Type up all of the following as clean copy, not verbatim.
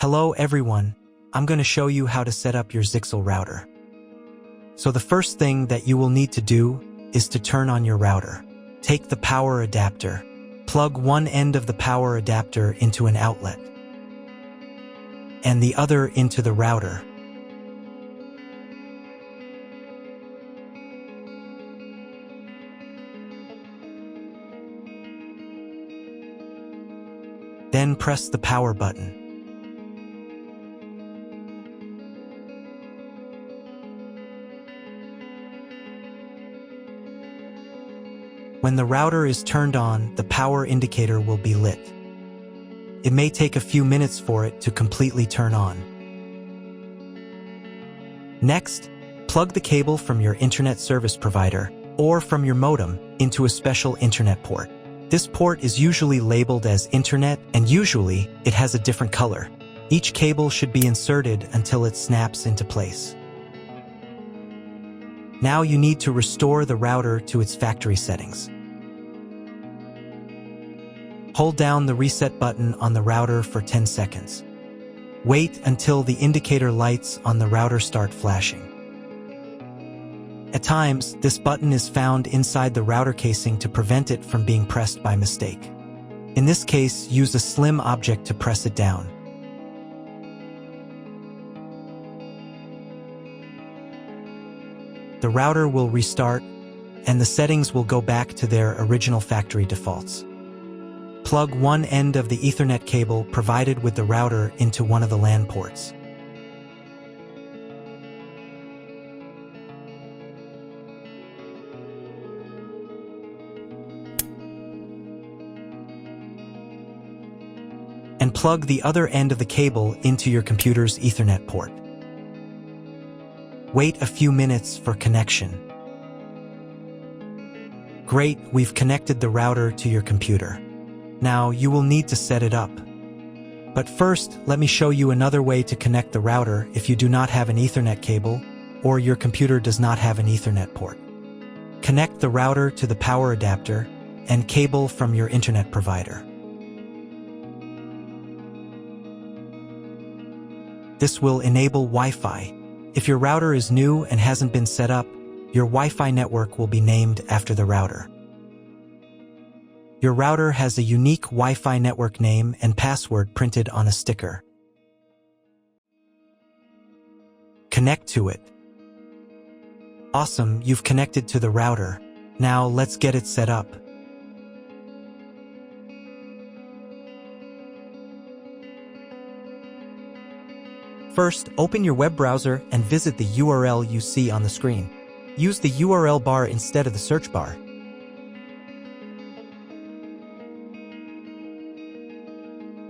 Hello everyone, I'm going to show you how to set up your Zyxel router. So the first thing that you will need to do is to turn on your router. Take the power adapter. Plug one end of the power adapter into an outlet and the other into the router. Then press the power button. When the router is turned on, the power indicator will be lit. It may take a few minutes for it to completely turn on. Next, plug the cable from your internet service provider or from your modem into a special internet port. This port is usually labeled as Internet, and usually it has a different color. Each cable should be inserted until it snaps into place. Now you need to restore the router to its factory settings. Hold down the reset button on the router for 10 seconds. Wait until the indicator lights on the router start flashing. At times, this button is found inside the router casing to prevent it from being pressed by mistake. In this case, use a slim object to press it down. The router will restart, and the settings will go back to their original factory defaults. Plug one end of the Ethernet cable provided with the router into one of the LAN ports. And plug the other end of the cable into your computer's Ethernet port. Wait a few minutes for connection. Great, we've connected the router to your computer. Now you will need to set it up. But first, let me show you another way to connect the router if you do not have an Ethernet cable or your computer does not have an Ethernet port. Connect the router to the power adapter and cable from your internet provider. This will enable Wi-Fi. If your router is new and hasn't been set up, your Wi-Fi network will be named after the router. Your router has a unique Wi-Fi network name and password printed on a sticker. Connect to it. Awesome, you've connected to the router. Now let's get it set up. First, open your web browser and visit the URL you see on the screen. Use the URL bar instead of the search bar.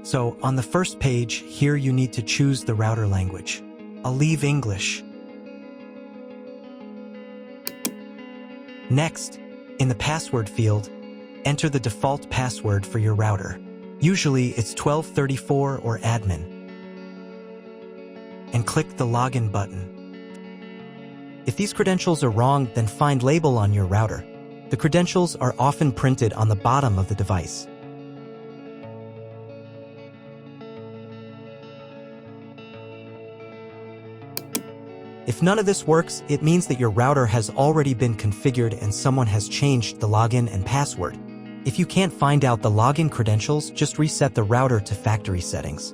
So, on the first page, here you need to choose the router language. I'll leave English. Next, in the password field, enter the default password for your router. Usually it's 1234 or admin. And click the login button. If these credentials are wrong, then find label on your router. The credentials are often printed on the bottom of the device. If none of this works, it means that your router has already been configured and someone has changed the login and password. If you can't find out the login credentials, just reset the router to factory settings.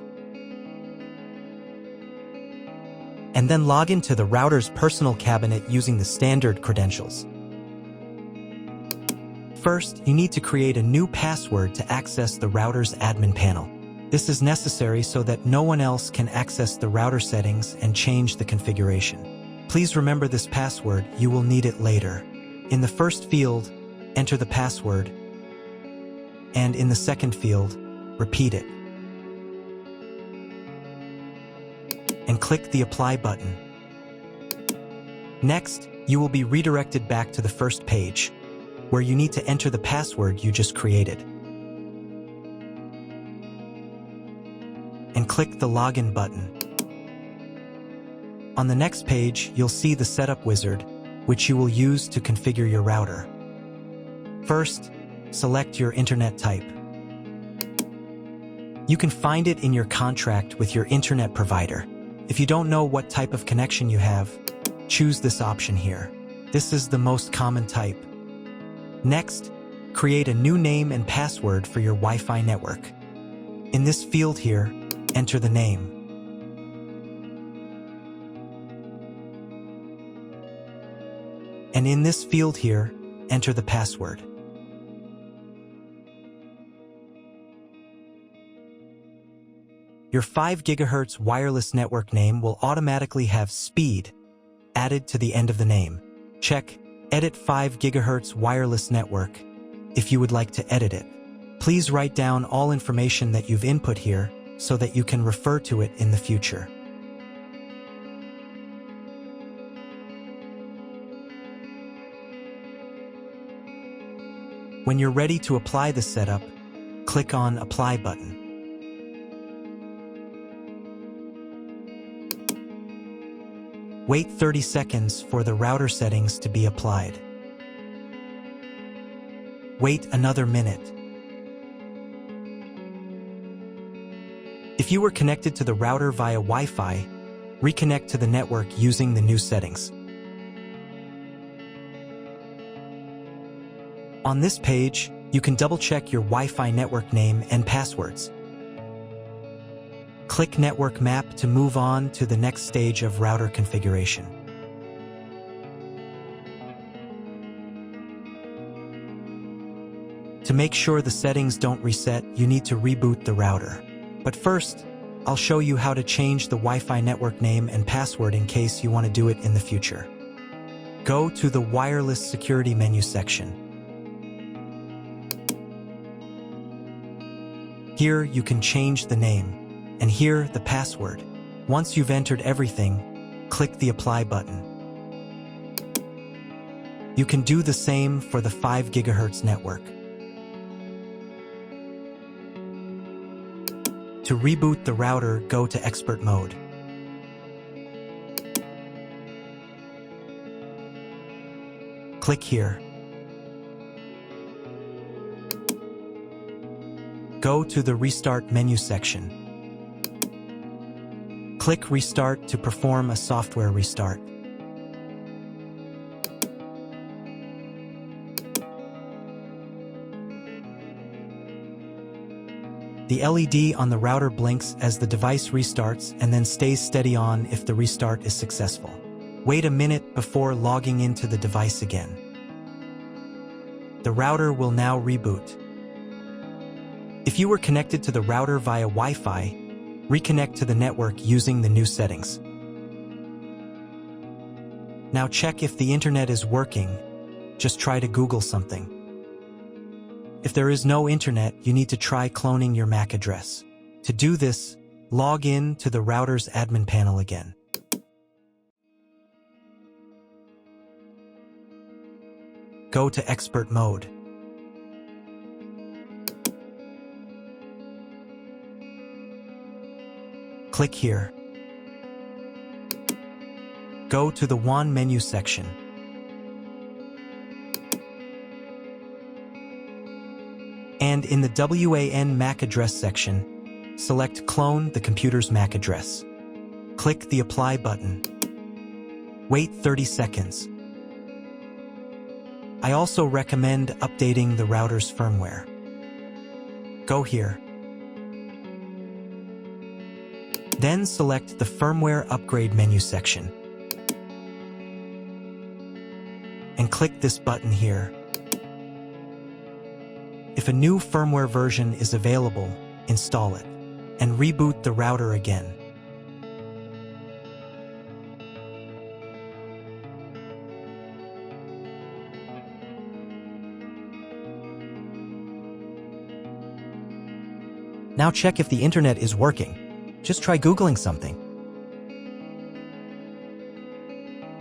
And then log into the router's personal cabinet using the standard credentials. First, you need to create a new password to access the router's admin panel. This is necessary so that no one else can access the router settings and change the configuration. Please remember this password, you will need it later. In the first field, enter the password, and in the second field, repeat it. And click the Apply button. Next, you will be redirected back to the first page, where you need to enter the password you just created. And click the Login button. On the next page, you'll see the Setup wizard, which you will use to configure your router. First, select your internet type. You can find it in your contract with your internet provider. If you don't know what type of connection you have, choose this option here. This is the most common type. Next, create a new name and password for your Wi-Fi network. In this field here, enter the name. And in this field here, enter the password. Your 5 GHz wireless network name will automatically have speed added to the end of the name. Check Edit 5 GHz wireless network if you would like to edit it. Please write down all information that you've input here so that you can refer to it in the future. When you're ready to apply the setup, click on Apply button. Wait 30 seconds for the router settings to be applied. Wait another minute. If you were connected to the router via Wi-Fi, reconnect to the network using the new settings. On this page, you can double-check your Wi-Fi network name and passwords. Click Network Map to move on to the next stage of router configuration. To make sure the settings don't reset, you need to reboot the router. But first, I'll show you how to change the Wi-Fi network name and password in case you want to do it in the future. Go to the Wireless Security menu section. Here you can change the name, and here the password. Once you've entered everything, click the Apply button. You can do the same for the 5 GHz network. To reboot the router, go to Expert Mode. Click here. Go to the Restart menu section. Click Restart to perform a software restart. The LED on the router blinks as the device restarts and then stays steady on if the restart is successful. Wait a minute before logging into the device again. The router will now reboot. If you were connected to the router via Wi-Fi, reconnect to the network using the new settings. Now check if the internet is working. Just try to Google something. If there is no internet, you need to try cloning your MAC address. To do this, log in to the router's admin panel again. Go to Expert Mode. Click here. Go to the WAN menu section. And in the WAN MAC address section, select Clone the computer's MAC address. Click the Apply button. Wait 30 seconds. I also recommend updating the router's firmware. Go here. Then select the Firmware Upgrade menu section. And click this button here. If a new firmware version is available, install it, and reboot the router again. Now check if the internet is working. Just try Googling something.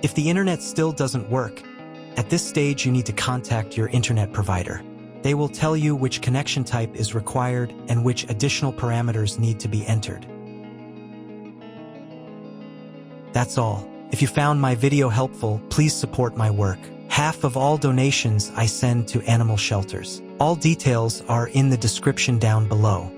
If the internet still doesn't work, at this stage you need to contact your internet provider. They will tell you which connection type is required and which additional parameters need to be entered. That's all. If you found my video helpful, please support my work. Half of all donations I send to animal shelters. All details are in the description down below.